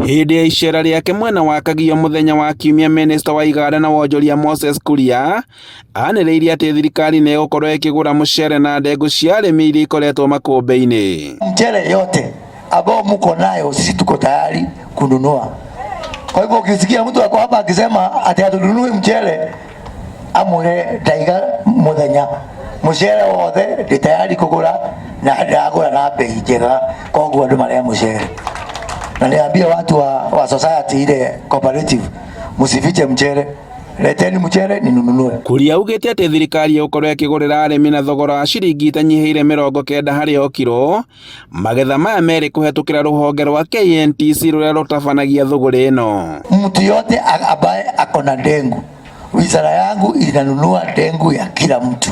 Hindi ya icera riake mwena wa Kagio muthenya wa Kiumia, Minista wa Iganda na Wonjoria Moses Kuria anĩrĩirie atĩ thirikari nĩ ĩgũkorwo ĩkĩgũra mũcere na ndengũ cia arĩmi iria ikoretwo makũmbĩ-inĩ. Mchele yote ambao mko nayo sisi tuko tayari kununua. Kwa hivyo ukisikia mtu ako hapa akisema ati hatununui mchele, amure daiga muthenya mucere wothe ndi tayari kugura na ndagura na bei njega, koguo andu maria mucere. Na niambia watu wa society ile cooperative, musifiche mchere, leteni mchere ninunue. Kuria ugite ati thirikari ĩgũkorwo ĩkĩgũrĩra arĩmi na thogora wa ciringi itanyiheire 90 harĩ o kiro, magetha maya merĩ kũhetũkĩra rũhonge rwa KNTC rũrĩa rũtabanagia thogora ĩno. Mtu yote ambaye akona dengu, wizara yangu inanunua dengu ya kila mtu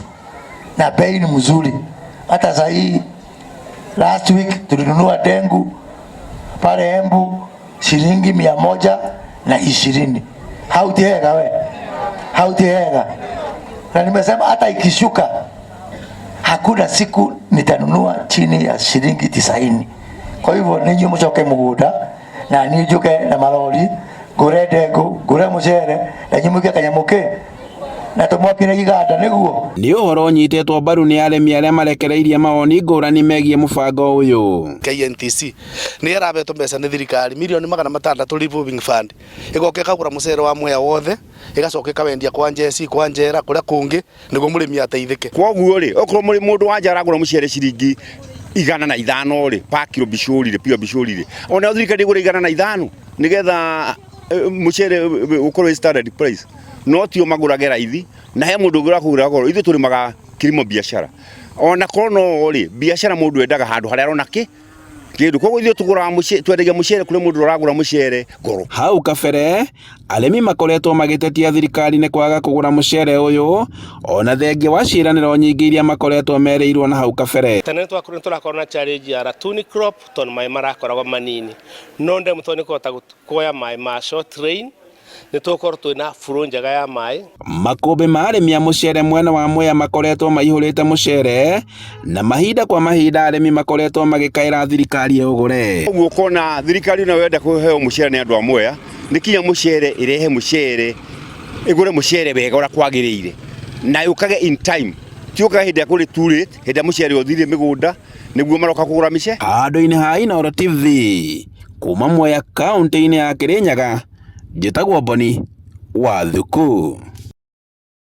na bei ni mzuri. Hata sahii last week tulinunua dengu pale Embu shilingi 120. Hautihega we, hautihega. Na nimesema hata ikishuka hakuna siku nitanunua chini ya shilingi 90. Kwa hivyo ninyi mchoke mguda na nijuke na malori gure dengu gure mucere na nyimuke kanyamuke na tumwakire Iganda niguo. Ni uhoro unyitetwo mbaru ni arĩmi arĩa marekereirie mawoni ngũrani megie mũbango ũyũ. KNTC ni ĩrabetwo mbeca nĩ thirikari milioni 600 revolving fund, ĩgoka ĩkagũra mũcere wa mwea wothe, ĩgacoka ĩkawendia kwa njeci kwa njera kũrĩa kũngĩ nĩguo mũrĩmi ateithĩke. Koguo rĩ okorwo mũndũ wa nja aragũra mũcere ciringi 105 rĩ pa kilo bicũri pia bicũri rĩ, ona thirikari ĩgũra 105 nĩgetha mũcere ũkorwo standard price. No tio magũrage raithi na he mũndũ ũngĩ ũrakũgũra goro, ithuĩ tũrĩmaga kilimo biashara. Ona kono rĩ biashara mũndũ endaga handũ harĩa arona kĩndũ, koguo ithuĩ tũgũraga mũcere, twendagia mũcere kũrĩ mũndũ ũragũra mũcere goro. Hau kabere arĩmi makoretwo magĩtetia thirikari nĩ kwaga kũgũra mũcere ũyũ, ona thengia wa ciĩranĩro nyingĩ iria makoretwo merĩirwo na hau kabere. Tene tũrakorwo na challenge ya ratuni crop tondũ maĩ marakoragwo manini, no ndemu tondũ nĩkũhota kuoya maĩ ma short rain nĩ tũkorwo twĩna flow njega ya maĩ. Makũmbĩ ma arĩmi a mũcere mwena wa Mwea makoretwo maihũrĩte mũcere na mahinda kwa mahinda arĩmi makoretwo magĩkaĩra thirikari ũgũre. Ũguo kona thirikari no wenda kũheo mũcere nĩ andũ a Mwea, nĩ kinya mũcere ĩrehe mũcere, ĩgũre mũcere wega ũrĩa kwagĩrĩire na yũkage in time, tiũkaga hĩndĩ ya kũrĩ too late, hĩndĩ ya mũcere ũthire mĩgũnda nĩguo maroka kũgũra mĩcere. Handũ-inĩ ha Inooro TV kuma Mwea kaunti-inĩ ya Kirinyaga, njĩtagwo Boni Wathuku.